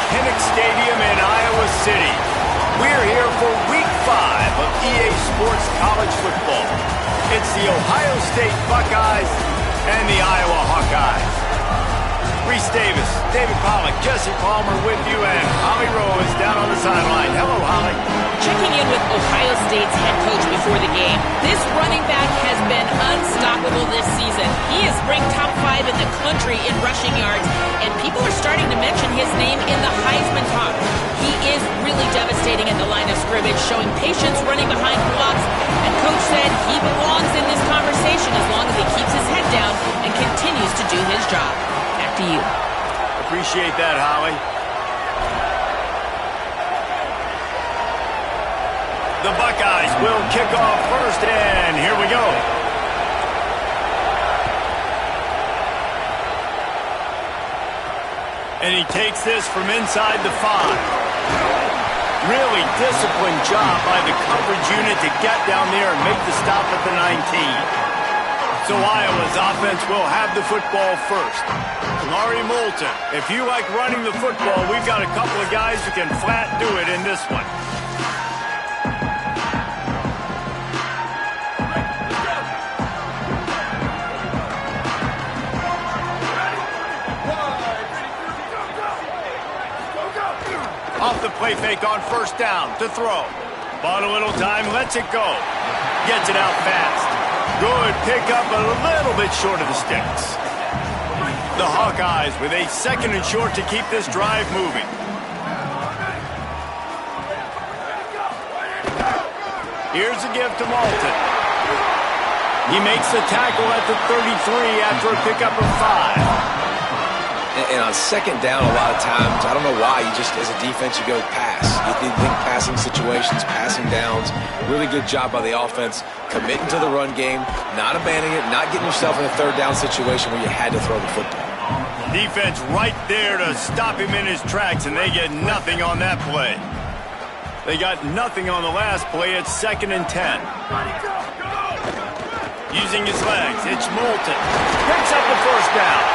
Kinnick Stadium in Iowa City. We're here for Week 5 of EA Sports College Football. It's the Ohio State Buckeyes and the Iowa Hawkeyes. Reese Davis, David Pollack, Jesse Palmer with you, and Holly Rowe is down on the sideline. Hello, Holly. Checking in with Ohio State's head coach before the game. This running back has been unstoppable this season. He is ranked top 5 in the country in rushing yards, and people are starting to mention his name in the Heisman talk. He is really devastating at the line of scrimmage, showing patience running behind blocks, and Coach said he belongs in this conversation as long as he keeps his head down and continues to do his job. Back to you. Appreciate that, Holly. The Buckeyes will kick off first, and here we go. And he takes this from inside the 5. Really disciplined job by the coverage unit to get down there and make the stop at the 19. So Iowa's offense will have the football first. Laurie Moulton, if you like running the football, we've got a couple of guys who can flat do it in this one. Off the play fake on first down to throw. Bought a little time, lets it go. Gets it out fast. Good pickup, a little bit short of the sticks. The Hawkeyes with a second and short to keep this drive moving. Here's a give to Moulton. He makes the tackle at the 33 after a pickup of 5. And on second down, a lot of times, I don't know why, you just, as a defense, you go pass. You think passing situations, passing downs. Really good job by the offense, committing to the run game, not abandoning it, not getting yourself in a third down situation where you had to throw the football. Defense right there to stop him in his tracks, and they get nothing on that play. They got nothing on the last play. It's 2nd and 10. Using his legs, it's Moulton. Picks up the first down.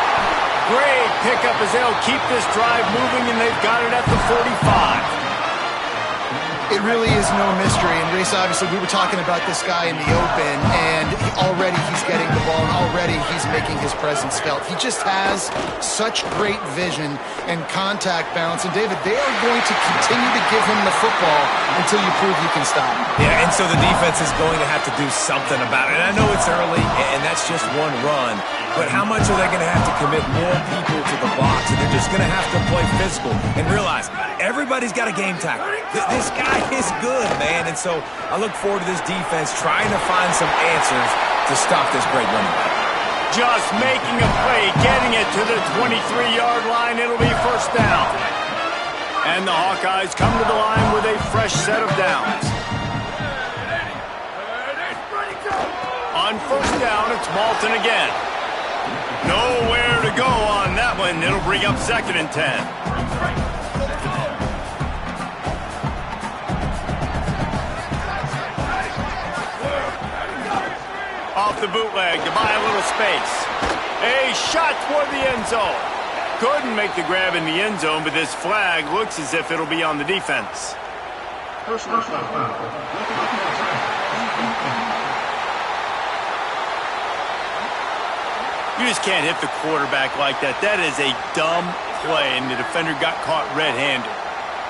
Great pickup as they'll keep this drive moving, and they've got it at the 45. It really is no mystery. And, Reese, obviously, we were talking about this guy in the open, and already he's getting the ball, and already he's making his presence felt. He just has such great vision and contact balance. And, David, they are going to continue to give him the football until you prove you can stop him. Yeah, and so the defense is going to have to do something about it. And I know it's early, and that's just one run. But how much are they going to have to commit more people to the box? And they're just going to have to play physical and realize everybody's got a game tackle. This guy is good, man. And so I look forward to this defense trying to find some answers to stop this great running back. Just making a play, getting it to the 23-yard line. It'll be first down. And the Hawkeyes come to the line with a fresh set of downs. On first down, it's Moulton again. Nowhere to go on that one. It'll bring up 2nd and 10. Off the bootleg to buy a little space. A shot toward the end zone. Couldn't make the grab in the end zone, but this flag looks as if it'll be on the defense. You just can't hit the quarterback like that. That is a dumb play, and the defender got caught red-handed.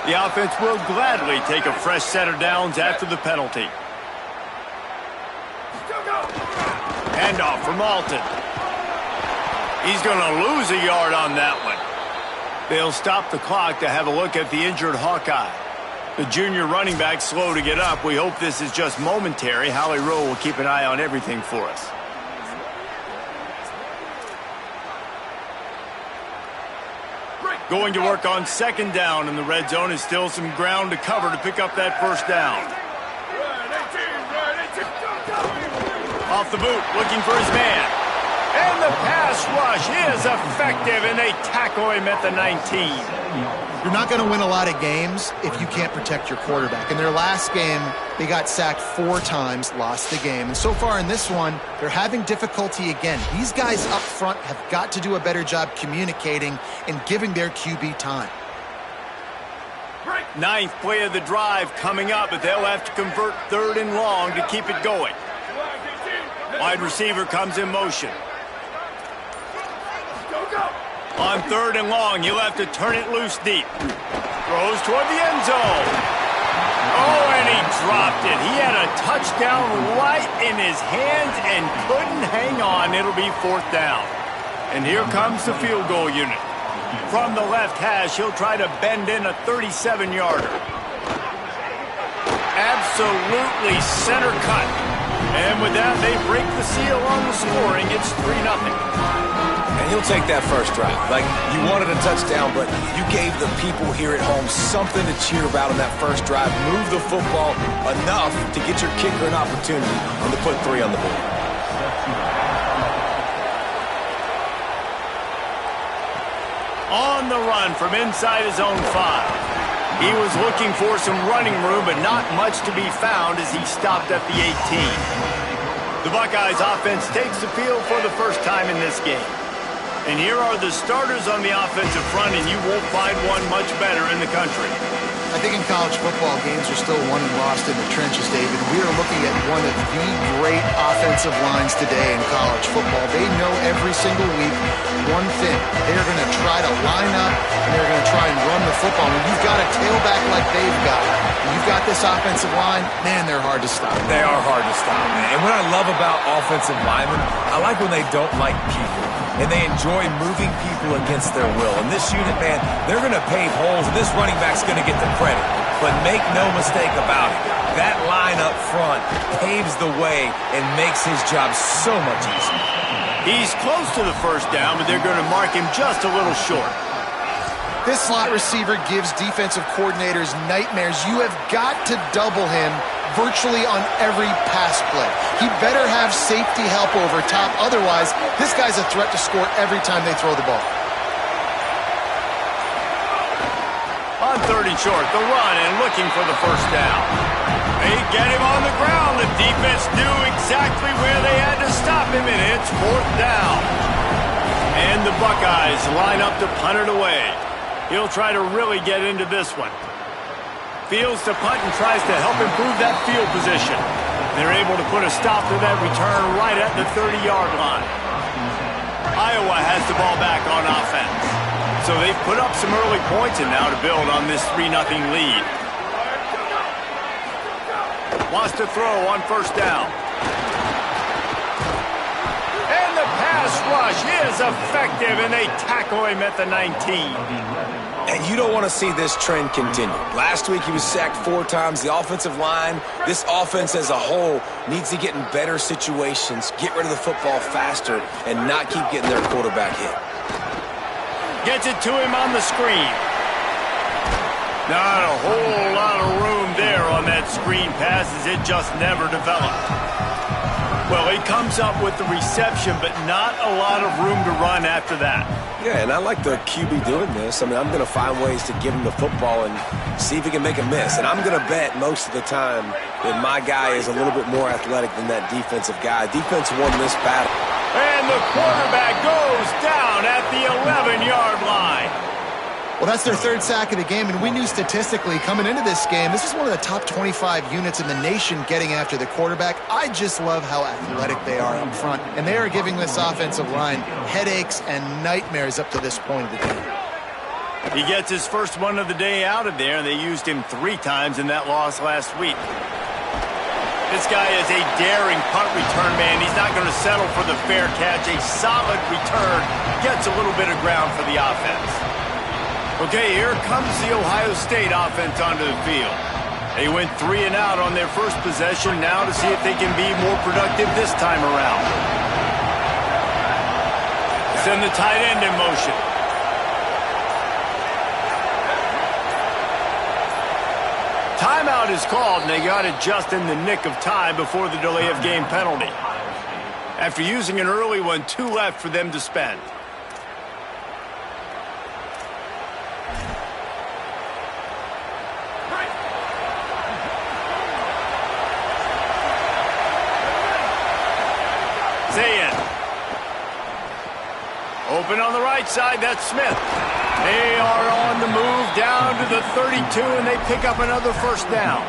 The offense will gladly take a fresh set of downs after the penalty. Handoff for Moulton. He's going to lose a yard on that one. They'll stop the clock to have a look at the injured Hawkeye. The junior running back slow to get up. We hope this is just momentary. Holly Rowe will keep an eye on everything for us. Going to work on second down in the red zone is still some ground to cover to pick up that first down. Off the boot, looking for his man. And the pass rush is effective, and they tackle him at the 19. You're not going to win a lot of games if you can't protect your quarterback. In their last game, they got sacked 4 times, lost the game. And so far in this one, they're having difficulty again. These guys up front have got to do a better job communicating and giving their QB time. Ninth play of the drive coming up, but they'll have to convert 3rd and long to keep it going. Wide receiver comes in motion. On 3rd and long, you'll have to turn it loose deep. Throws toward the end zone. Oh, and he dropped it. He had a touchdown right in his hands and couldn't hang on. It'll be 4th down. And here comes the field goal unit. From the left hash, he'll try to bend in a 37-yarder. Absolutely center cut. And with that, they break the seal on the scoring. It's 3-0. And he'll take that first drive. Like, you wanted a touchdown, but you gave the people here at home something to cheer about on that first drive. Move the football enough to get your kicker an opportunity and to put 3 on the board. On the run from inside his own 5. He was looking for some running room, but not much to be found as he stopped at the 18. The Buckeyes offense takes the field for the first time in this game. And here are the starters on the offensive front, and you won't find one much better in the country. I think in college football, games are still won and lost in the trenches, David. We are looking at one of the great offensive lines today in college football. They know every single week one thing. They are going to try to line up, and they're going to try and run the football. When you've got a tailback like they've got, and you've got this offensive line, man, they're hard to stop. They are hard to stop, man. And what I love about offensive linemen, I like when they don't like people. And they enjoy moving people against their will. And this unit, man, they're going to pave holes, and this running back's going to get the credit. But make no mistake about it, that line up front paves the way and makes his job so much easier. He's close to the first down, but they're going to mark him just a little short. This slot receiver gives defensive coordinators nightmares. You have got to double him virtually on every pass play. He better have safety help over top. Otherwise, this guy's a threat to score every time they throw the ball. On 3rd and short, the run and looking for the first down. They get him on the ground. The defense knew exactly where they had to stop him, and it's 4th down. And the Buckeyes line up to punt it away. He'll try to really get into this one. Fields to punt and tries to help improve that field position. They're able to put a stop to that return right at the 30-yard line. Iowa has the ball back on offense. So they've put up some early points and now to build on this 3-0 lead. Wants to throw on first down. And the pass rush is effective, and they tackle him at the 19. And you don't want to see this trend continue. Last week, he was sacked 4 times. The offensive line, this offense as a whole, needs to get in better situations, get rid of the football faster, and not keep getting their quarterback hit. Gets it to him on the screen. Not a whole lot of room there on that screen pass as it just never developed. Well, he comes up with the reception, but not a lot of room to run after that. Yeah, and I like the QB doing this. I mean, I'm going to find ways to give him the football and see if he can make a miss. And I'm going to bet most of the time that my guy is a little bit more athletic than that defensive guy. Defense won this battle. And the quarterback goes down at the 11-yard line. Well, that's their 3rd sack of the game, and we knew statistically coming into this game, this is one of the top 25 units in the nation getting after the quarterback. I just love how athletic they are up front, and they are giving this offensive line headaches and nightmares up to this point of the game. He gets his first one of the day out of there, and they used him 3 times in that loss last week. This guy is a daring punt return man. He's not going to settle for the fair catch. A solid return gets a little bit of ground for the offense. Okay, here comes the Ohio State offense onto the field. They went 3 and out on their first possession, now to see if they can be more productive this time around. Send the tight end in motion. Timeout is called, and they got it just in the nick of time before the delay of game penalty. After using an early one, 2 left for them to spend. Open on the right side, that's Smith. They are on the move down to the 32, and they pick up another first down.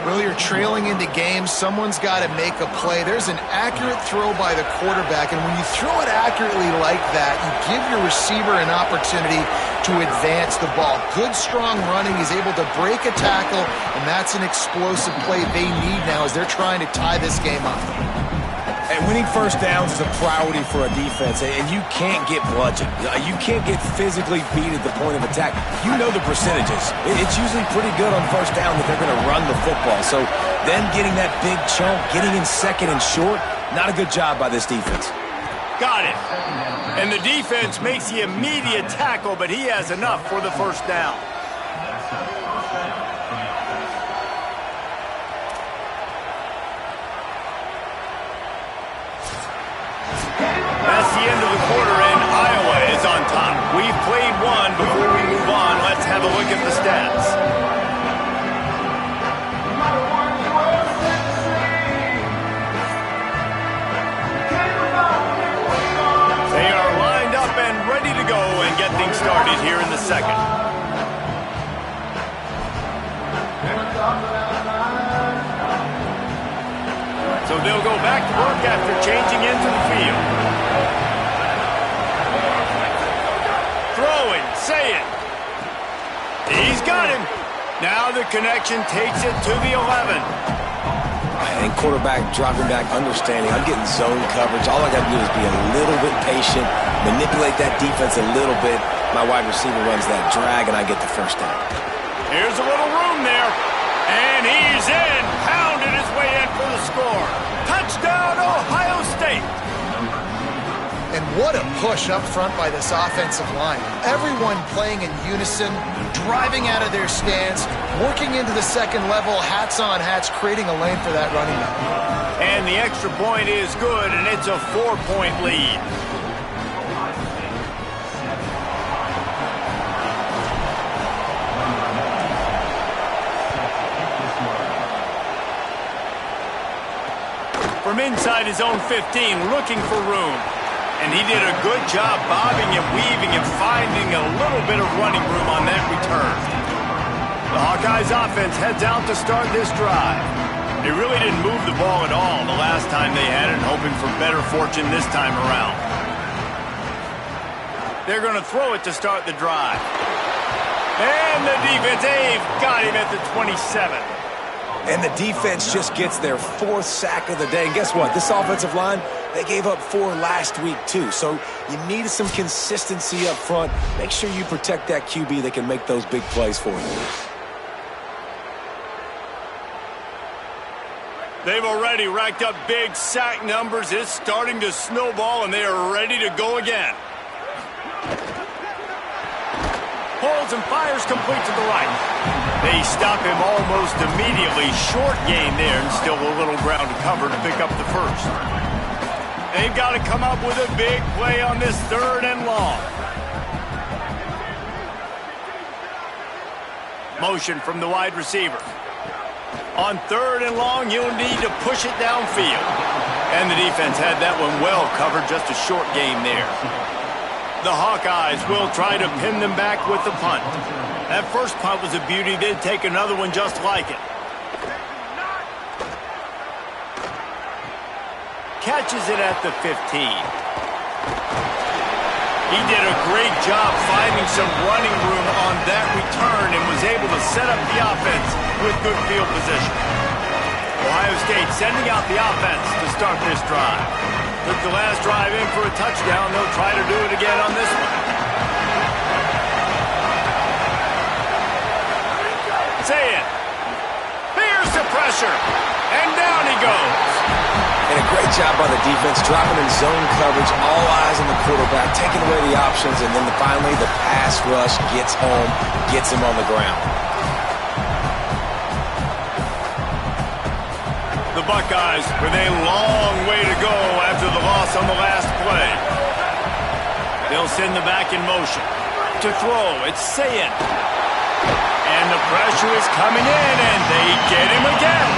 Well, you're trailing into games. Someone's got to make a play. There's an accurate throw by the quarterback, and when you throw it accurately like that, you give your receiver an opportunity to advance the ball. Good, strong running. He's able to break a tackle, and that's an explosive play they need now as they're trying to tie this game up. And winning first downs is a priority for a defense, and you can't get bludgeoned. You can't get physically beat at the point of attack. You know the percentages. It's usually pretty good on first down that they're going to run the football. So them getting that big chunk, getting in second and short, not a good job by this defense. Got it. And the defense makes the immediate tackle, but he has enough for the first down. That's the end of the quarter, and Iowa is on top. We've played one. Before we move on, let's have a look at the stats. They are lined up and ready to go and get things started here in the second. So they'll go back to work after changing into the field. Throwing, say it. He's got him. Now the connection takes it to the 11. And quarterback dropping back, understanding. I'm getting zone coverage. All I got to do is be a little bit patient, manipulate that defense a little bit. My wide receiver runs that drag, and I get the first down. Here's a little room there. And he's in. Pounded his way in for the score. Touchdown, Ohio State. And what a push up front by this offensive line. Everyone playing in unison, driving out of their stance, working into the second level, hats on hats, creating a lane for that running back. And the extra point is good, and it's a 4-point lead. From inside his own 15, looking for room. And he did a good job bobbing and weaving and finding a little bit of running room on that return. The Hawkeyes offense heads out to start this drive. They really didn't move the ball at all the last time they had it, hoping for better fortune this time around. They're going to throw it to start the drive. And the defense, they've got him at the 27. And the defense just gets their fourth sack of the day. And guess what? This offensive line, they gave up 4 last week too. So you need some consistency up front. Make sure you protect that QB that can make those big plays for you. They've already racked up big sack numbers. It's starting to snowball, and they are ready to go again. Holds and fires complete to the right. They stop him almost immediately. Short gain there, and still a little ground to cover to pick up the first. They've got to come up with a big play on this 3rd and long. Motion from the wide receiver. On 3rd and long, you'll need to push it downfield. And the defense had that one well covered, just a short gain there. The Hawkeyes will try to pin them back with the punt. That first punt was a beauty. They'd take another one just like it. Catches it at the 15. He did a great job finding some running room on that return and was able to set up the offense with good field position. Ohio State sending out the offense to start this drive. Took the last drive in for a touchdown. They'll try to do it again on this one. Say it. Here's the pressure. And down he goes. And a great job by the defense, dropping in zone coverage, all eyes on the quarterback, taking away the options, and then finally the pass rush gets home, gets him on the ground. The Buckeyes with a long way to go after the loss on the last play. They'll send the back in motion. To throw, it's Sayin. And the pressure is coming in, and they get him again.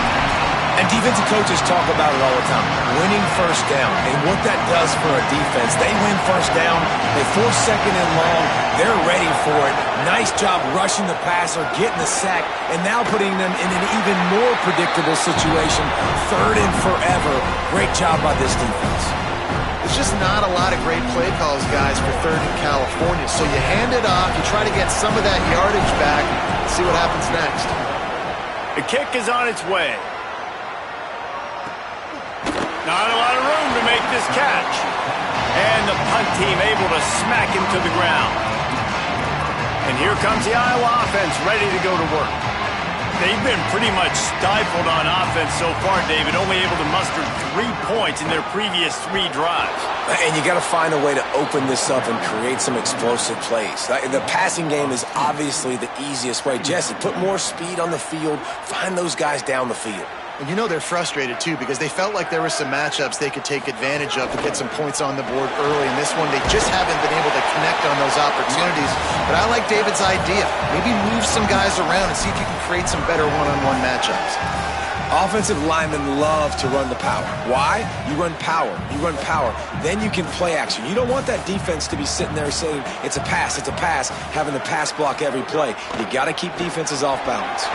And defensive coaches talk about it all the time, winning first down. And what that does for a defense, they win first down, they force second and long, they're ready for it. Nice job rushing the passer, getting the sack, and now putting them in an even more predictable situation, third and forever. Great job by this defense. There's just not a lot of great play calls, guys, for third in California. So you hand it off, you try to get some of that yardage back, see what happens next. The kick is on its way. Not a lot of room to make this catch. And the punt team able to smack him to the ground. And here comes the Iowa offense ready to go to work. They've been pretty much stifled on offense so far, David, only able to muster 3 points in their previous 3 drives. And you got to find a way to open this up and create some explosive plays. The passing game is obviously the easiest way. Jesse, put more speed on the field, find those guys down the field. And you know they're frustrated, too, because they felt like there were some matchups they could take advantage of to get some points on the board early. In this one, they just haven't been able to connect on those opportunities. But I like David's idea. Maybe move some guys around and see if you can create some better one-on-one matchups. Offensive linemen love to run the power. Why? You run power. You run power. Then you can play action. You don't want that defense to be sitting there saying, it's a pass, having to pass block every play. You got to keep defenses off balance.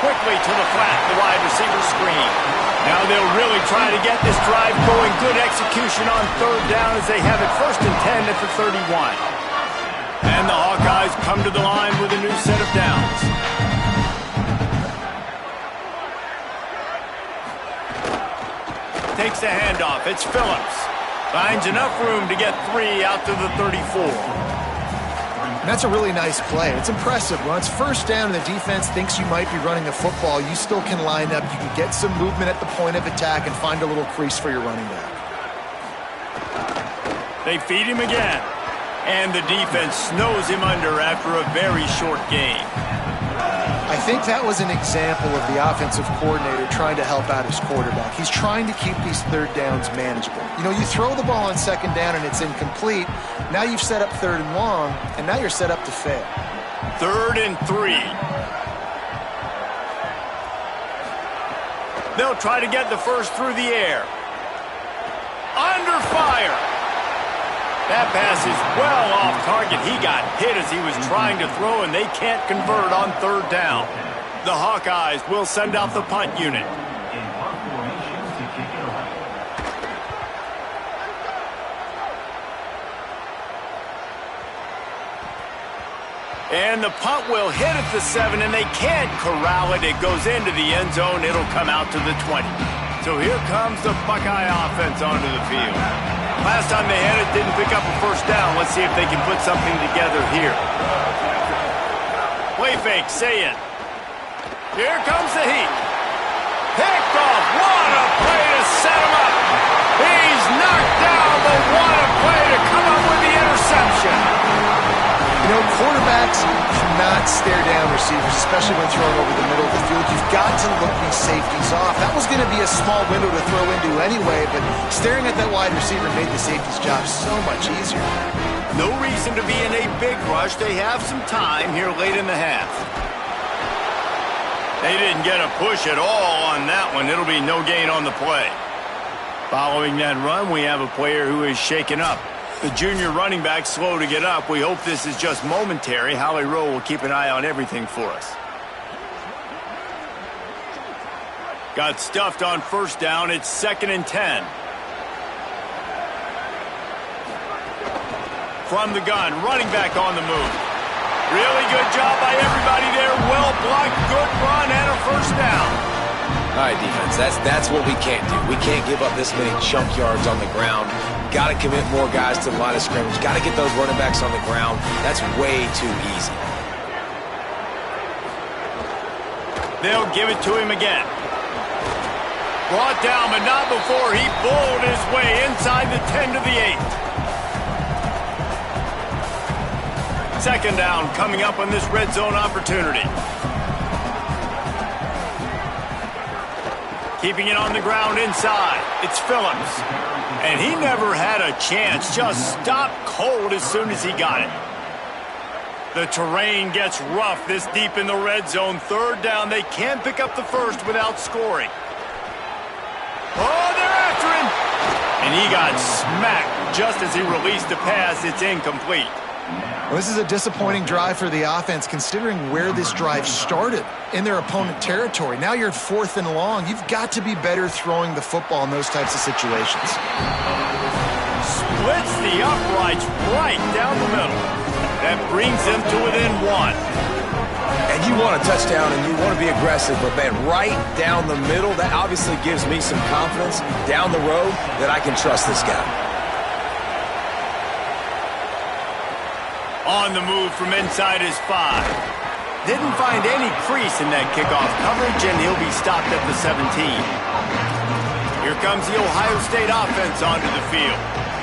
Quickly to the flat, the wide receiver screen. Now they'll really try to get this drive going. Good execution on third down as they have it first and 10 at the 31. And the Hawkeyes come to the line with a new set of downs. Takes the handoff. It's Phillips. Finds enough room to get 3 out to the 34. And that's a really nice play. It's impressive. When it's first down and the defense thinks you might be running the football, you still can line up. You can get some movement at the point of attack and find a little crease for your running back. They feed him again. And the defense snows him under after a very short game. I think that was an example of the offensive coordinator trying to help out his quarterback. He's trying to keep these third downs manageable. You know, you throw the ball on second down and it's incomplete. Now you've set up third and long, and now you're set up to fail. 3rd and 3. They'll try to get the first through the air. Under fire. That pass is well off target. He got hit as he was trying to throw, and they can't convert on third down. The Hawkeyes will send out the punt unit. And the punt will hit at the 7, and they can't corral it. It goes into the end zone. It'll come out to the 20. So here comes the Buckeye offense onto the field. Last time they had it, didn't pick up a first down. Let's see if they can put something together here. Play fake, say it. Here comes the heat. Picked off. What a play to set him up. He's knocked down, but what a play to come up with the interception. You know, quarterbacks cannot stare down receivers, especially when throwing over the middle of the field. You've got to look these safeties off. That was going to be a small window to throw into anyway, but staring at that wide receiver made the safety's job so much easier. No reason to be in a big rush. They have some time here late in the half. They didn't get a push at all on that one. It'll be no gain on the play. Following that run, we have a player who is shaken up. The junior running back slow to get up. We hope this is just momentary. Howie Rowe will keep an eye on everything for us. Got stuffed on first down. It's 2nd and 10. From the gun, running back on the move. Really good job by everybody there. Well blocked, good run, and a first down. All right, defense, that's what we can't do. We can't give up this many chunk yards on the ground. Got to commit more guys to the line of scrimmage. Got to get those running backs on the ground. That's way too easy. They'll give it to him again. Brought down, but not before he bowled his way inside the 10 to the 8. 2nd down coming up on this red zone opportunity. Keeping it on the ground inside. It's Phillips. And he never had a chance. Just stopped cold as soon as he got it. The terrain gets rough this deep in the red zone. 3rd down. They can't pick up the first without scoring. And he got smacked just as he released the pass. It's incomplete. Well, this is a disappointing drive for the offense, considering where this drive started in their opponent territory. Now you're at 4th and long. You've got to be better throwing the football in those types of situations. Splits the uprights right down the middle. That brings them to within 1. And you want a touchdown and you want to be aggressive, but man, right down the middle, that obviously gives me some confidence down the road that I can trust this guy. On the move from inside his 5. Didn't find any crease in that kickoff coverage, and he'll be stopped at the 17. Here comes the Ohio State offense onto the field.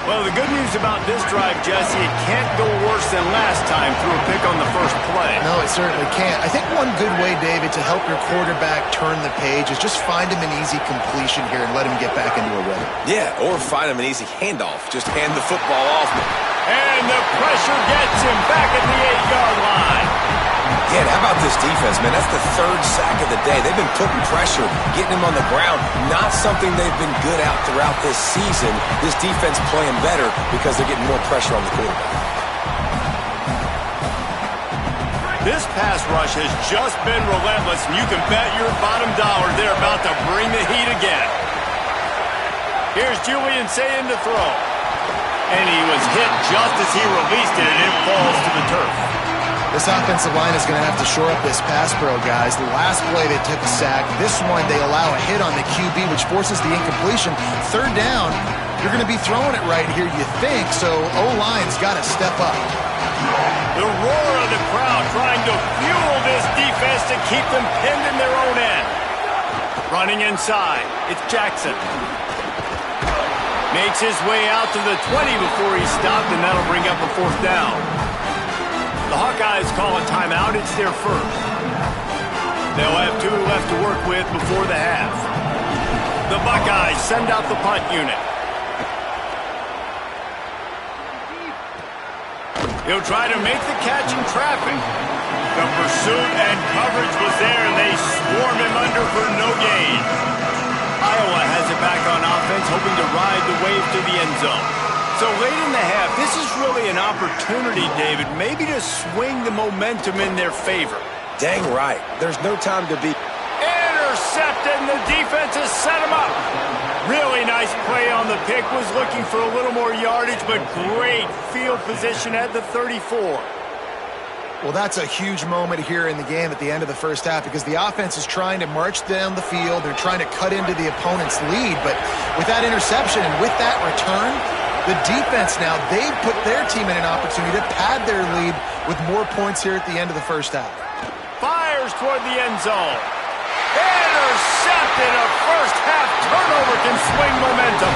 Well, the good news about this drive, Jesse, it can't go worse than last time through a pick on the first play. No, it certainly can't. I think one good way, David, to help your quarterback turn the page is just find him an easy completion here and let him get back into a rhythm. Yeah, or find him an easy handoff. Just hand the football off. And the pressure gets him back at the 8-yard line. Yeah, and how about this defense, man? That's the 3rd sack of the day. They've been putting pressure, getting him on the ground. Not something they've been good at throughout this season. This defense playing better because they're getting more pressure on the quarterback. This pass rush has just been relentless, and you can bet your bottom dollar they're about to bring the heat again. Here's Julian saying to throw. And he was hit just as he released it, and it falls to the turf. This offensive line is going to have to shore up this pass pro, guys. The last play they took a sack. This one they allow a hit on the QB, which forces the incompletion. 3rd down, you're going to be throwing it right here, you think, so O-line's got to step up. The roar of the crowd trying to fuel this defense to keep them pinned in their own end. Running inside, it's Jackson. Makes his way out to the 20 before he's stopped, and that'll bring up a 4th down. The Hawkeyes call a timeout. It's their first. They'll have 2 left to work with before the half. The Buckeyes send out the punt unit. He'll try to make the catch in traffic. The pursuit and coverage was there, and they swarm him under for no gain. Iowa has it back on offense, hoping to ride the wave to the end zone. So late in the half, this is really an opportunity, David, maybe to swing the momentum in their favor. Dang right. There's no time to be... Intercepted, and the defense has set him up. Really nice play on the pick. Was looking for a little more yardage, but great field position at the 34. Well, that's a huge moment here in the game at the end of the first half because the offense is trying to march down the field. They're trying to cut into the opponent's lead, but with that interception and with that return, the defense now, they've put their team in an opportunity to pad their lead with more points here at the end of the first half. Fires toward the end zone. Intercepted. A first-half turnover can swing momentum.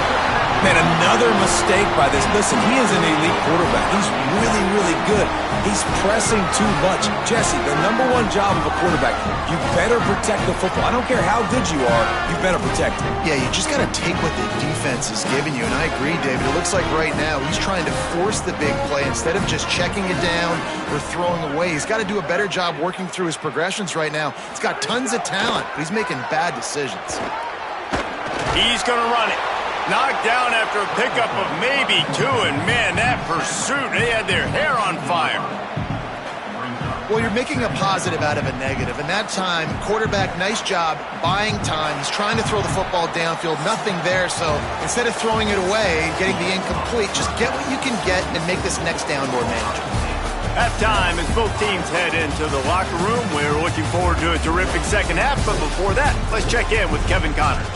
Man, another mistake by this. Listen, he is an elite quarterback. He's really, really good. He's pressing too much. Jesse, the #1 job of a quarterback, you better protect the football. I don't care how good you are, you better protect it. Yeah, you just got to take what the defense is giving you, and I agree, David. It looks like right now he's trying to force the big play instead of just checking it down or throwing away. He's got to do a better job working through his progressions right now. He's got tons of talent, but he's making bad decisions. He's going to run it. Knocked down after a pickup of maybe 2, and man, that pursuit, they had their hair on fire. Well, you're making a positive out of a negative, and that time, quarterback, nice job, buying time. He's trying to throw the football downfield, nothing there, so instead of throwing it away and getting the incomplete, just get what you can get and make this next down more manageable. Halftime as both teams head into the locker room. We're looking forward to a terrific second half, but before that, let's check in with Kevin Connors.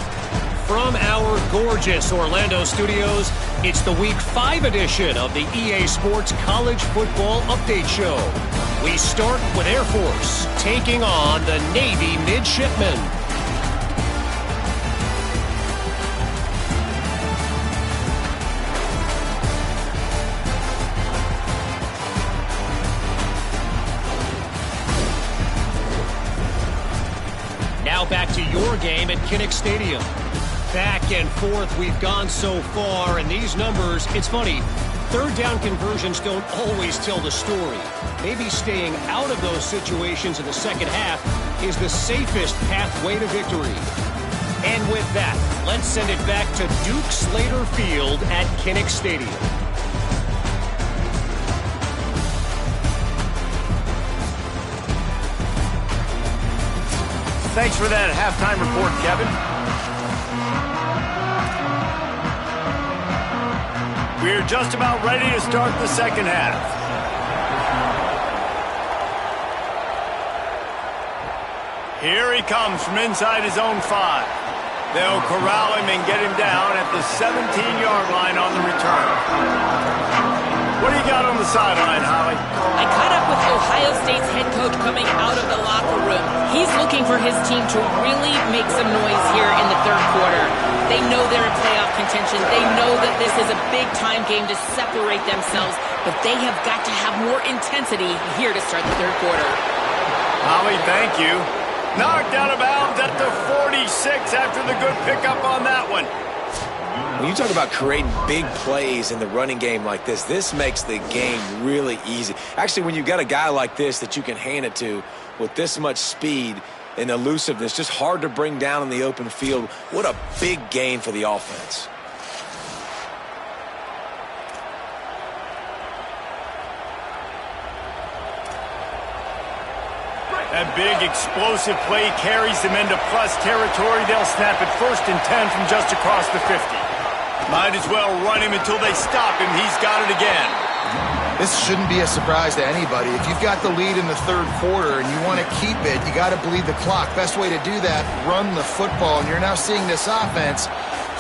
From our gorgeous Orlando studios, it's the Week 5 edition of the EA Sports College Football Update Show. We start with Air Force, taking on the Navy Midshipmen. Now back to your game at Kinnick Stadium. Back and forth we've gone so far, and these numbers, it's funny, third down conversions don't always tell the story. Maybe staying out of those situations in the second half is the safest pathway to victory. And with that, Let's send it back to Duke Slater Field at Kinnick Stadium. Thanks for that halftime report, Kevin. We're just about ready to start the second half. Here he comes from inside his own 5. They'll corral him and get him down at the 17-yard line on the return. What do you got on the sideline, Holly? I caught up with Ohio State's head coach coming out of the locker room. He's looking for his team to really make some noise here in the third quarter. They know they're in playoff contention. They know that this is a big-time game to separate themselves, but they have got to have more intensity here to start the third quarter. Holly, thank you. Knocked out of bounds at the 46 after the good pickup on that one. When you talk about creating big plays in the running game like this makes the game really easy. Actually, when you've got a guy like this that you can hand it to with this much speed and elusiveness, just hard to bring down in the open field, what a big gain for the offense. That big explosive play carries them into plus territory. They'll snap it 1st and 10 from just across the 50. Might as well run him until they stop him. He's got it again. This shouldn't be a surprise to anybody. If you've got the lead in the third quarter and you want to keep it, you got to bleed the clock. Best way to do that, run the football. And you're now seeing this offense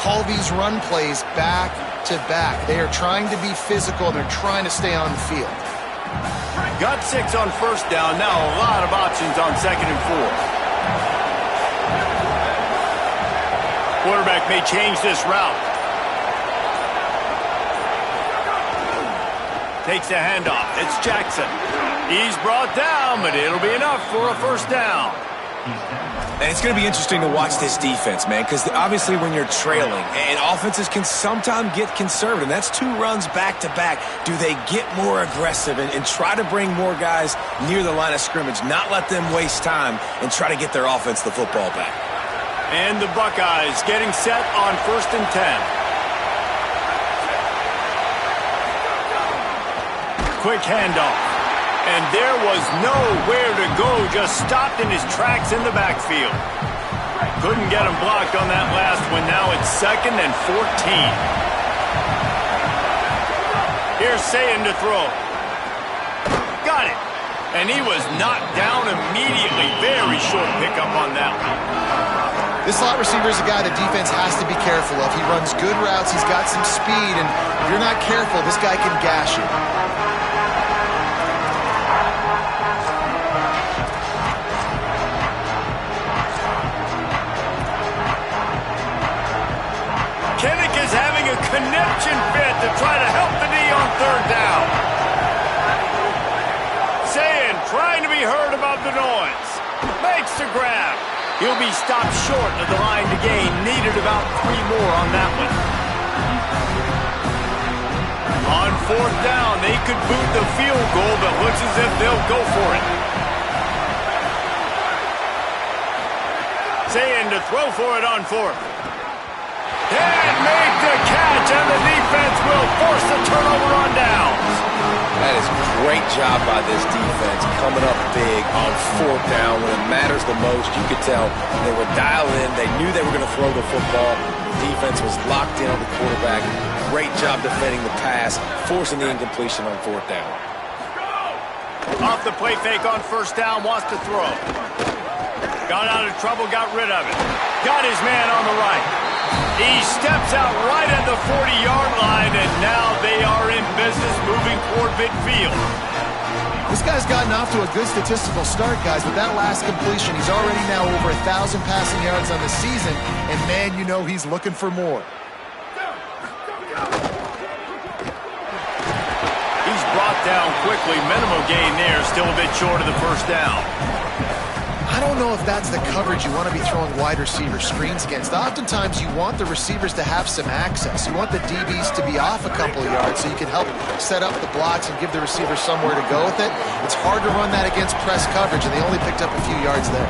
call these run plays back to back. They are trying to be physical. They're trying to stay on the field. Got 6 on 1st down. Now a lot of options on 2nd and 4. Quarterback may change this route. Takes the handoff. It's Jackson. He's brought down, but it'll be enough for a 1st down. And it's going to be interesting to watch this defense, man, because obviously when you're trailing, and offenses can sometimes get conservative, and that's 2 runs back-to-back. Do they get more aggressive and try to bring more guys near the line of scrimmage, not let them waste time, and try to get their offense the football back? And the Buckeyes getting set on 1st and 10. Quick handoff. And there was nowhere to go, just stopped in his tracks in the backfield. Couldn't get him blocked on that last one. Now it's 2nd and 14. Here's Sayin to throw. Got it. And he was knocked down immediately. Very short pickup on that one. This slot receiver is a guy the defense has to be careful of. He runs good routes. He's got some speed. And if you're not careful, this guy can gash you. Connection fit to try to help the D on 3rd down. Sayin trying to be heard above the noise. Makes the grab. He'll be stopped short of the line to gain. Needed about 3 more on that one. On 4th down, they could boot the field goal, but looks as if they'll go for it. Sayin to throw for it on 4th. And make the catch, and the defense will force the turnover on downs. That is great job by this defense, coming up big on 4th down when it matters the most. You could tell they were dialed in. They knew they were going to throw the football. The defense was locked in on the quarterback. Great job defending the pass, forcing the incompletion on 4th down. Off the play fake on 1st down, wants to throw. Got out of trouble, got rid of it. Got his man on the right. He steps out right at the 40-yard line, and now they are in business moving toward midfield. This guy's gotten off to a good statistical start, guys, but that last completion, he's already now over 1,000 passing yards on the season, and man, you know he's looking for more. He's brought down quickly. Minimal gain there, still a bit short of the 1st down. I don't know if that's the coverage you want to be throwing wide receiver screens against. Oftentimes, you want the receivers to have some access. You want the DBs to be off a couple of yards so you can help set up the blocks and give the receiver somewhere to go with it. It's hard to run that against press coverage, and they only picked up a few yards there.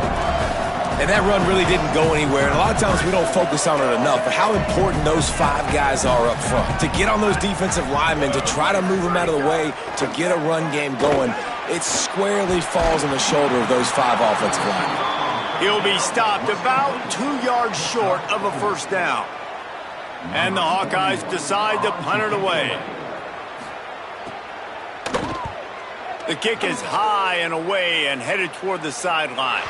And that run really didn't go anywhere. And a lot of times we don't focus on it enough, but how important those 5 guys are up front. To get on those defensive linemen, to try to move them out of the way, to get a run game going, it squarely falls on the shoulder of those 5 offensive linemen. He'll be stopped about 2 yards short of a first down. And the Hawkeyes decide to punt it away. The kick is high and away and headed toward the sideline.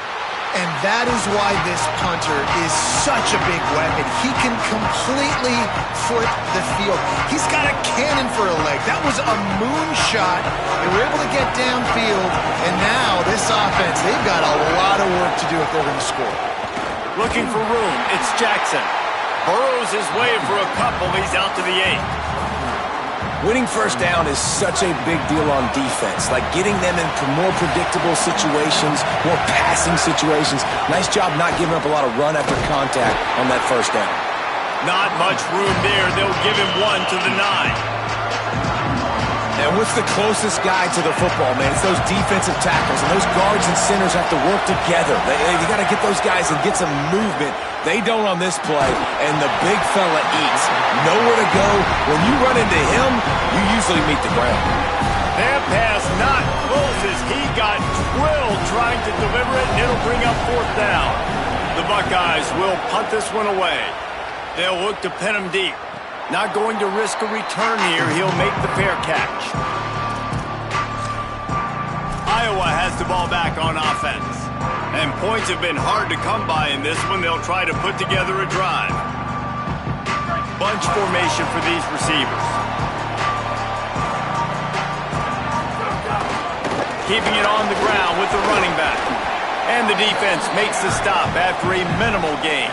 And that is why this punter is such a big weapon. He can completely foot the field. He's got a cannon for a leg. That was a moonshot. They were able to get downfield, and now this offense, they've got a lot of work to do if they're going to score. Looking for room, it's Jackson. Burrows his way for a couple. He's out to the 8. Winning first down is such a big deal on defense, like getting them into more predictable situations, more passing situations. Nice job not giving up a lot of run after contact on that first down. Not much room there. They'll give him 1 to the 9. And what's the closest guy to the football, man? It's those defensive tackles, and those guards and centers have to work together. You got to get those guys and get some movement. They don't on this play, and the big fella eats. Nowhere to go. When you run into him, you usually meet the ground. That pass not close as he got drilled trying to deliver it, and it'll bring up 4th down. The Buckeyes will punt this one away. They'll look to pin him deep. Not going to risk a return here. He'll make the fair catch. Iowa has the ball back on offense. And points have been hard to come by in this one. They'll try to put together a drive. Bunch formation for these receivers. Keeping it on the ground with the running back. And the defense makes the stop after a minimal gain.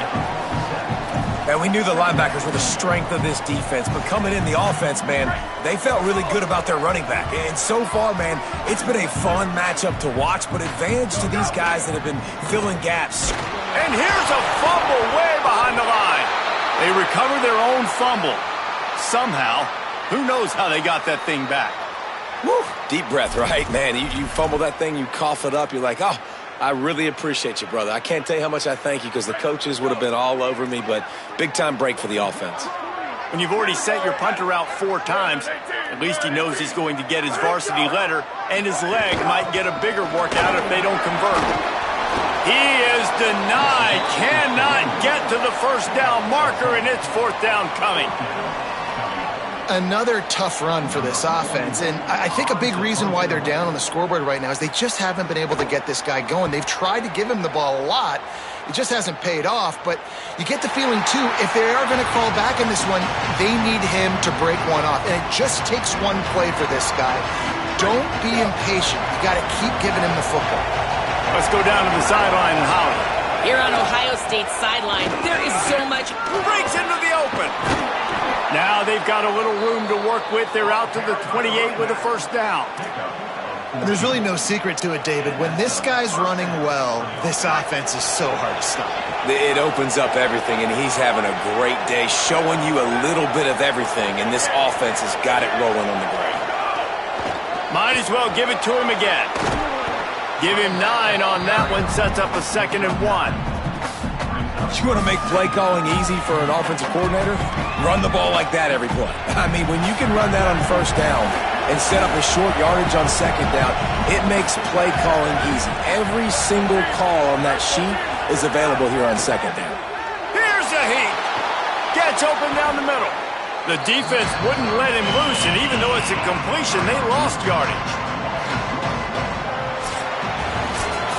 And we knew the linebackers were the strength of this defense, but coming in the offense, man, they felt really good about their running back. And so far, man, it's been a fun matchup to watch, but advantage to these guys that have been filling gaps. And here's a fumble way behind the line. They recover their own fumble. Somehow, who knows how they got that thing back. Woo, deep breath, right? Man, you fumble that thing, you cough it up, you're like, oh, I really appreciate you, brother. I can't tell you how much I thank you because the coaches would have been all over me, but big-time break for the offense. When you've already sent your punter out 4 times, at least he knows he's going to get his varsity letter, and his leg might get a bigger workout if they don't convert. He is denied, cannot get to the first down marker, and it's 4th down coming. Another tough run for this offense, and I think a big reason why they're down on the scoreboard right now is they just haven't been able to get this guy going. They've tried to give him the ball a lot. It just hasn't paid off, but you get the feeling, too, if they are going to call back in this one, they need him to break one off, and it just takes one play for this guy. Don't be impatient. You got to keep giving him the football. Let's go down to the sideline and holler. Here on Ohio State's sideline, there is so much. Breaks into the open. Now they've got a little room to work with. They're out to the 28 with a first down. And there's really no secret to it, David. When this guy's running well, this offense is so hard to stop. It opens up everything, and he's having a great day, showing you a little bit of everything, and this offense has got it rolling on the ground. Might as well give it to him again. Give him 9 on that one, sets up a 2nd and 1. You want to make play calling easy for an offensive coordinator? Run the ball like that every play. I mean, when you can run that on first down and set up a short yardage on 2nd down, it makes play calling easy. Every single call on that sheet is available here on 2nd down. Here's a heat. Gets open down the middle. The defense wouldn't let him loose, and even though it's a completion, they lost yardage.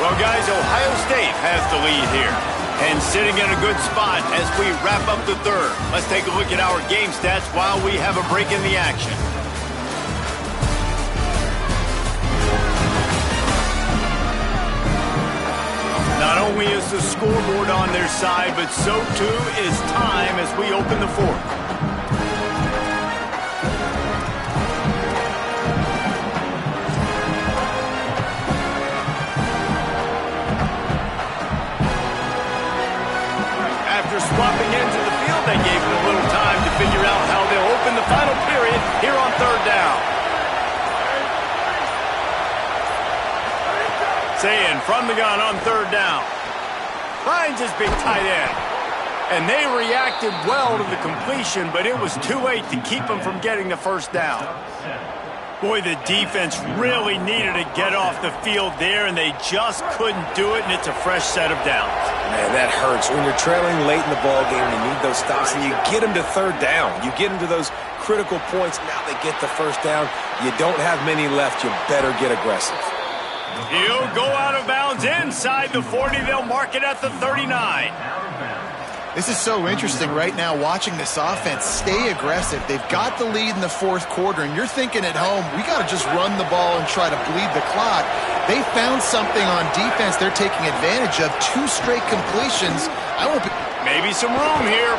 Well, guys, Ohio State has the lead here. And sitting in a good spot as we wrap up the 3rd. Let's take a look at our game stats while we have a break in the action. Not only is the scoreboard on their side, but so too is time as we open the 4th. Swapping into the field, they gave him a little time to figure out how they'll open the final period here on 3rd down. Saying from the gun on 3rd down. finds his big tight end. And they reacted well to the completion, but it was too late to keep him from getting the first down. Boy, the defense really needed to get off the field there, and they just couldn't do it, and it's a fresh set of downs. Man, that hurts. When you're trailing late in the ball game, you need those stops, and you get them to third down. You get them to those critical points. Now they get the first down. You don't have many left. You better get aggressive. He'll go out of bounds inside the 40. They'll mark it at the 39. This is so interesting right now watching this offense stay aggressive. They've got the lead in the fourth quarter, and you're thinking at home, we got to just run the ball and try to bleed the clock. They found something on defense they're taking advantage of. 2 straight completions. Maybe some room here.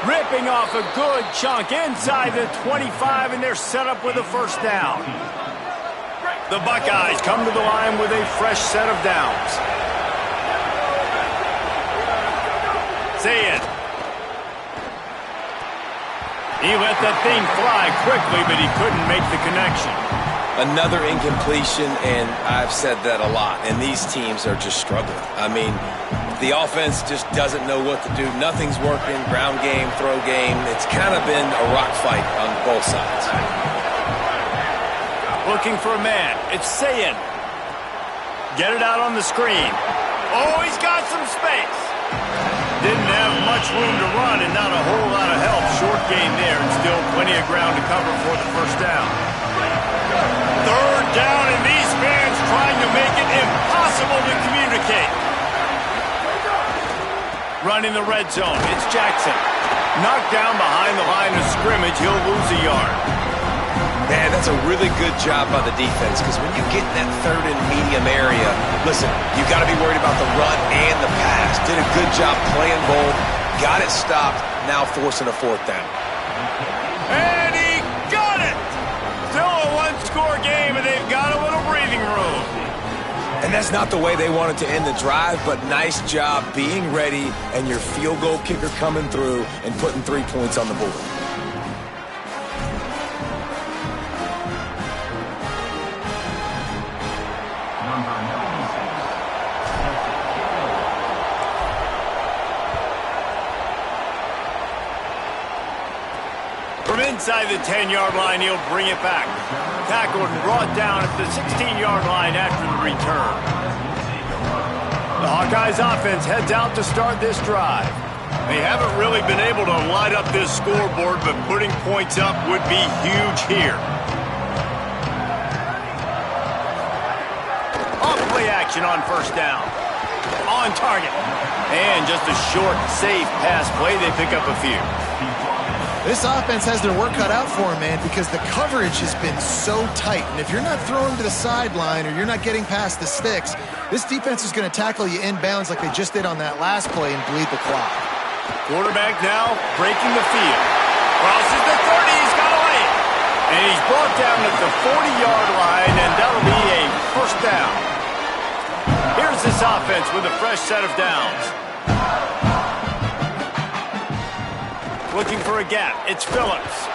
Ripping off a good chunk inside the 25, and they're set up with a first down. The Buckeyes come to the line with a fresh set of downs. Say it. He let that thing fly quickly, but he couldn't make the connection. Another incompletion, and I've said that a lot, and these teams are just struggling. I mean, the offense just doesn't know what to do. Nothing's working, ground game, throw game. It's kind of been a rock fight on both sides. Looking for a man. It's Sayin. Get it out on the screen. Oh, he's got some space. Didn't have much room to run and not a whole lot of help. Short game there and still plenty of ground to cover for the first down. Third down, and these fans trying to make it impossible to communicate. Running the red zone, it's Jackson. Knocked down behind the line of scrimmage, he'll lose a yard. Man, that's a really good job by the defense, because when you get in that third and medium area, listen, you got to be worried about the run and the pass. Did a good job playing bold, got it stopped, now forcing a fourth down. And he got it! Still a one-score game, and they've got a little breathing room. And that's not the way they wanted to end the drive, but nice job being ready and your field goal kicker coming through and putting 3 points on the board. From inside the 10-yard line, he'll bring it back. Tackled and brought down at the 16-yard line after the return. The Hawkeyes offense heads out to start this drive. They haven't really been able to light up this scoreboard, but putting points up would be huge here. Off play action on first down. On target. And just a short, safe pass play. They pick up a few. This offense has their work cut out for them, man, because the coverage has been so tight. And if you're not throwing to the sideline or you're not getting past the sticks, this defense is going to tackle you inbounds like they just did on that last play and bleed the clock. Quarterback now breaking the field. Crosses the 30, he's got away. And he's brought down at the 40-yard line, and that'll be a first down. Here's this offense with a fresh set of downs. Looking for a gap. It's Phillips.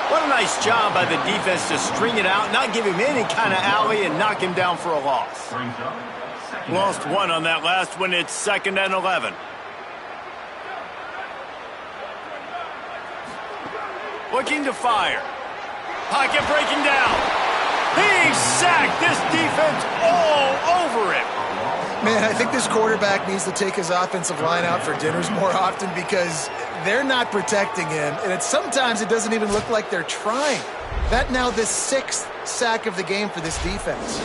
What a nice job by the defense to string it out, not give him any kind of alley, and knock him down for a loss. Lost one on that last one. It's 2nd and 11. Looking to fire. Pocket breaking down. He's sacked. This defense all over him. Man, I think this quarterback needs to take his offensive line out for dinners more often because they're not protecting him. And sometimes it doesn't even look like they're trying. That now the 6th sack of the game for this defense.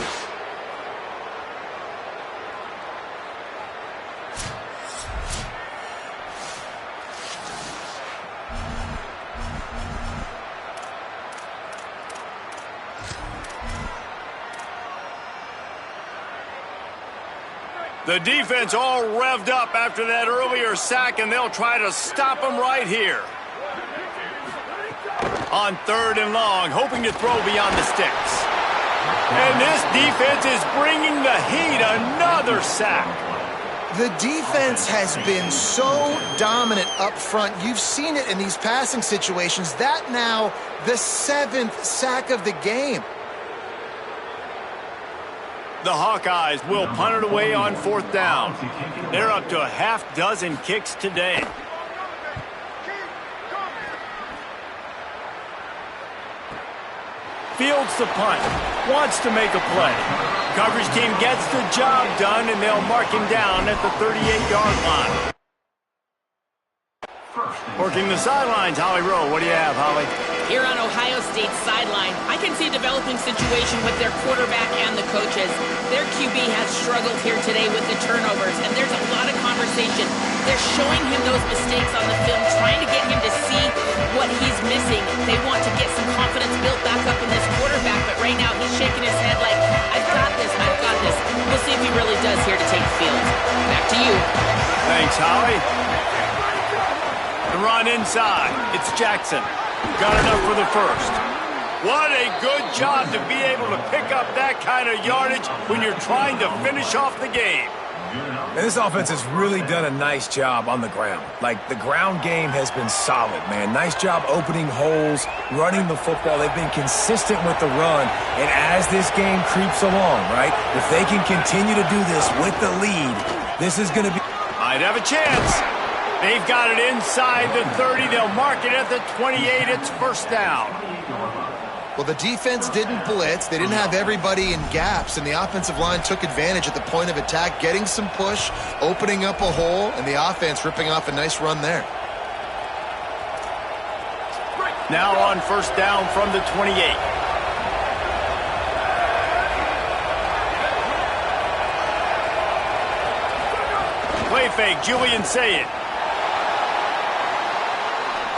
The defense all revved up after that earlier sack, and they'll try to stop him right here. On 3rd and long, hoping to throw beyond the sticks. And this defense is bringing the heat. Another sack. The defense has been so dominant up front. You've seen it in these passing situations. That now the 7th sack of the game. The Hawkeyes will punt it away on 4th down. They're up to a half-dozen kicks today. Fields the punt. Wants to make a play. Coverage team gets the job done, and they'll mark him down at the 38-yard line. Working the sidelines, Holly Rowe. What do you have, Holly? Here on Ohio State's sideline, I can see a developing situation with their quarterback and the coaches. Their QB has struggled here today with the turnovers, and there's a lot of conversation. They're showing him those mistakes on the film, trying to get him to see what he's missing. They want to get some confidence built back up in this quarterback, but right now he's shaking his head like, I've got this, I've got this. We'll see if he really does here to take the field. Back to you. Thanks, Holly. The run inside. It's Jackson. Got enough for the first. What a good job to be able to pick up that kind of yardage when you're trying to finish off the game. And this offense has really done a nice job on the ground. Like, the ground game has been solid, man. Nice job opening holes, running the football. They've been consistent with the run. And as this game creeps along, right, if they can continue to do this with the lead, this is going to be... Might have a chance. They've got it inside the 30. They'll mark it at the 28. It's 1st down. Well, the defense didn't blitz. They didn't have everybody in gaps, and the offensive line took advantage at the point of attack, getting some push, opening up a hole, and the offense ripping off a nice run there. Now on 1st down from the 28. Play fake, Julian Sayed.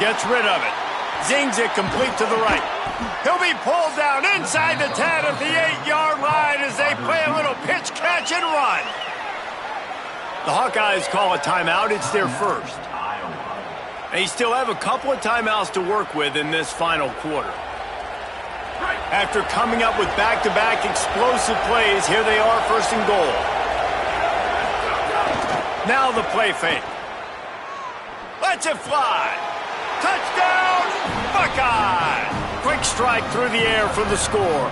Gets rid of it. Zings it complete to the right. He'll be pulled down inside the 10 at the 8-yard line as they play a little pitch, catch, and run. The Hawkeyes call a timeout. It's their first. They still have a couple of timeouts to work with in this final quarter. After coming up with back-to-back explosive plays, here they are 1st and goal. Now the play fake. Lets it fly. Touchdown, Buckeye! Quick strike through the air for the score.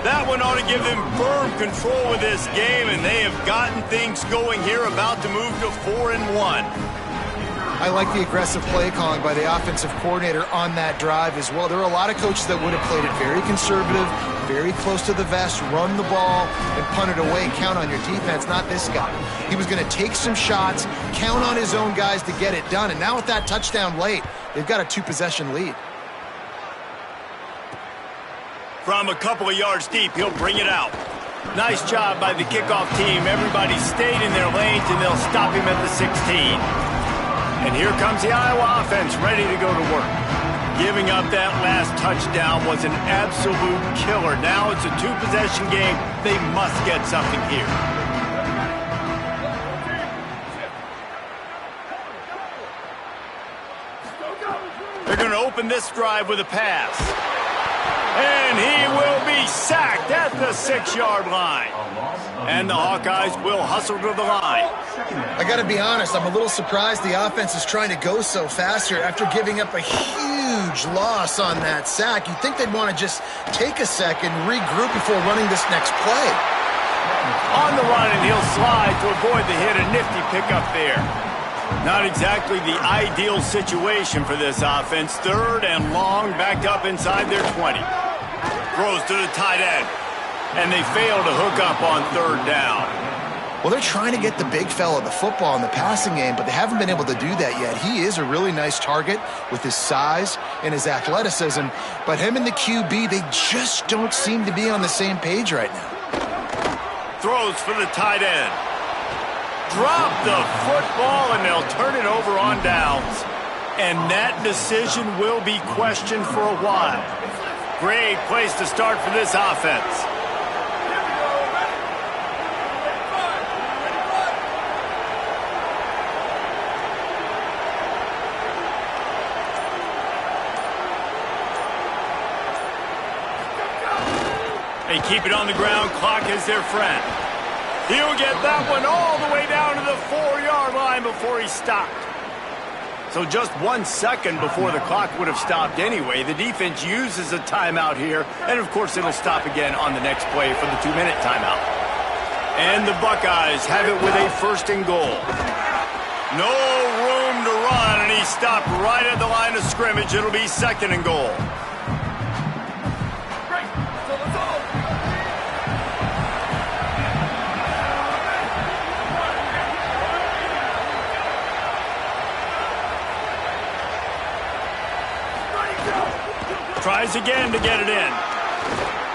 That one ought to give them firm control of this game, and they have gotten things going here, about to move to 4-1. I like the aggressive play calling by the offensive coordinator on that drive as well. There are a lot of coaches that would have played it very conservative, very close to the vest, run the ball, and punt it away, count on your defense, not this guy. He was going to take some shots, count on his own guys to get it done, and now with that touchdown late, they've got a 2-possession lead. From a couple of yards deep, he'll bring it out. Nice job by the kickoff team. Everybody stayed in their lanes, and they'll stop him at the 16. And here comes the Iowa offense ready to go to work. Giving up that last touchdown was an absolute killer. Now it's a 2-possession game. They must get something here. They're going to open this drive with a pass. And he will be sacked at the 6-yard line. And the Hawkeyes will hustle to the line. I got to be honest, I'm a little surprised the offense is trying to go so fast here after giving up a huge loss on that sack. You'd think they'd want to just take a second, regroup before running this next play. On the run, and he'll slide to avoid the hit. A nifty pickup there. Not exactly the ideal situation for this offense. 3rd and long, backed up inside their 20. Throws to the tight end. And they fail to hook up on 3rd down. Well, they're trying to get the big fella the football in the passing game, but they haven't been able to do that yet. He is a really nice target with his size and his athleticism, but him and the QB, they just don't seem to be on the same page right now. Throws for the tight end. Drop the football, and they'll turn it over on downs. And that decision will be questioned for a while. Great place to start for this offense. They keep it on the ground. Clock is their friend. He'll get that one all the way down to the 4-yard line before he's stopped. So just 1 second before the clock would have stopped anyway. The defense uses a timeout here, and of course it'll stop again on the next play for the 2-minute timeout. And the Buckeyes have it with a 1st and goal. No room to run, and he stopped right at the line of scrimmage. It'll be 2nd and goal. Tries again to get it in.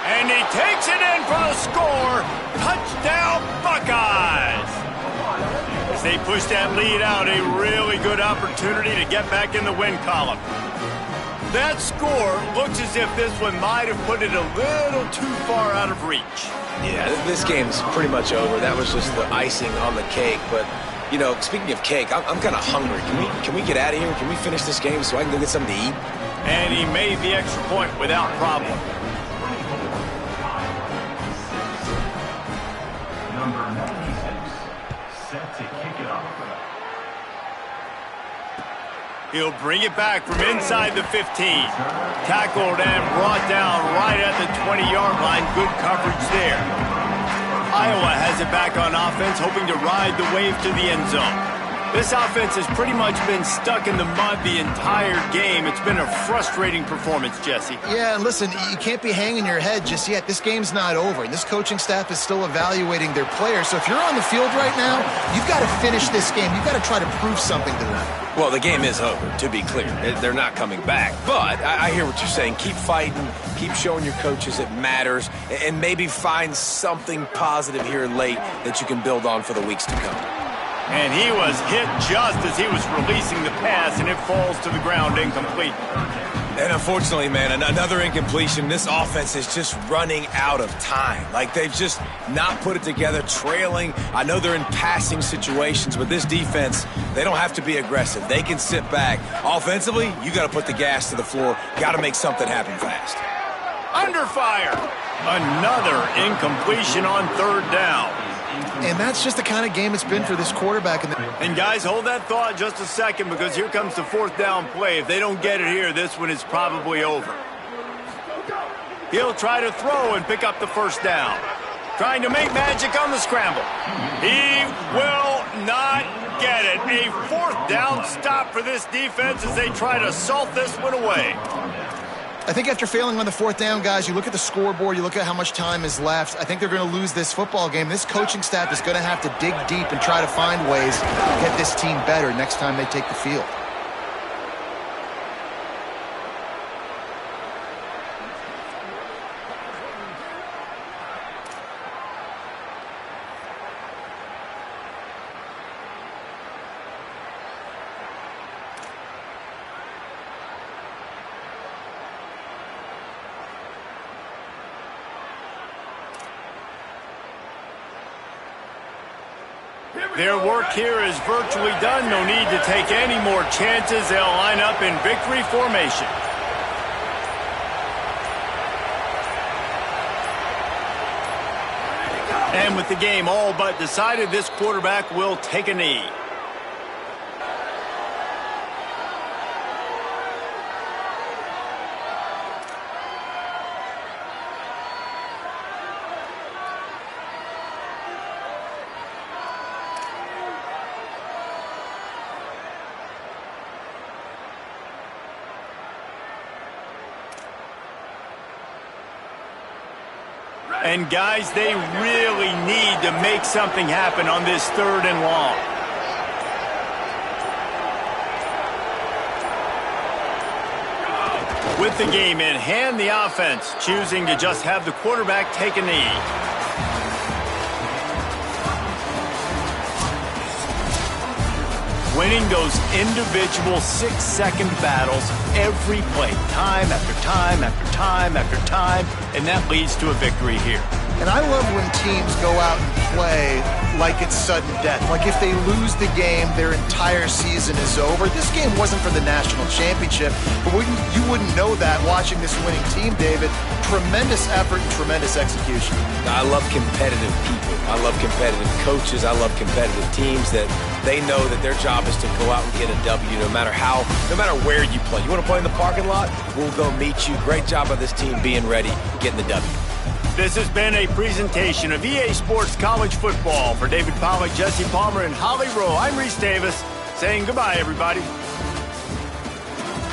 And he takes it in for a score. Touchdown, Buckeyes. As they push that lead out, a really good opportunity to get back in the win column. That score looks as if this one might have put it a little too far out of reach. Yeah, this game's pretty much over. That was just the icing on the cake. But, you know, speaking of cake, I'm kind of hungry. Can we get out of here? Can we finish this game so I can go get something to eat? And he made the extra point without problem. Number 96, set to kick it off. He'll bring it back from inside the 15. Tackled and brought down right at the 20-yard line. Good coverage there. Iowa has it back on offense, hoping to ride the wave to the end zone. This offense has pretty much been stuck in the mud the entire game. It's been a frustrating performance, Jesse. Yeah, and listen, you can't be hanging your head just yet. This game's not over, and this coaching staff is still evaluating their players. So if you're on the field right now, you've got to finish this game. You've got to try to prove something to them. Well, the game is over, to be clear. They're not coming back. But I hear what you're saying. Keep fighting. Keep showing your coaches it matters. And maybe find something positive here late that you can build on for the weeks to come. And he was hit just as he was releasing the pass, and it falls to the ground incomplete. And unfortunately, man, another incompletion. This offense is just running out of time. Like, they've just not put it together, trailing. I know they're in passing situations, but this defense, they don't have to be aggressive. They can sit back. Offensively, you got to put the gas to the floor. Got to make something happen fast. Under fire. Another incompletion on 3rd down. And that's just the kind of game it's been for this quarterback. And guys, hold that thought just a second, because here comes the 4th down play. If they don't get it here, this one is probably over. He'll try to throw and pick up the 1st down. Trying to make magic on the scramble. He will not get it. A 4th down stop for this defense as they try to salt this one away. I think after failing on the 4th down, guys, you look at the scoreboard, you look at how much time is left. I think they're going to lose this football game. This coaching staff is going to have to dig deep and try to find ways to get this team better next time they take the field. Their work here is virtually done. No need to take any more chances. They'll line up in victory formation. And with the game all but decided, this quarterback will take a knee. And, guys, they really need to make something happen on this 3rd and long. With the game in hand, the offense choosing to just have the quarterback take a knee. Winning those individual 6-second battles every play, time after time after time after time, and that leads to a victory here. And I love when teams go out and play like it's sudden death. Like if they lose the game, their entire season is over. This game wasn't for the national championship, but you wouldn't know that watching this winning team, David. Tremendous effort and tremendous execution. I love competitive people. I love competitive coaches. I love competitive teams that they know that their job is to go out and get a W no matter where you play. You want to play in the parking lot? We'll go meet you. Great job by this team being ready, getting the W. This has been a presentation of EA Sports College Football. For David Pollack, Jesse Palmer, and Holly Rowe, I'm Reese Davis saying goodbye, everybody.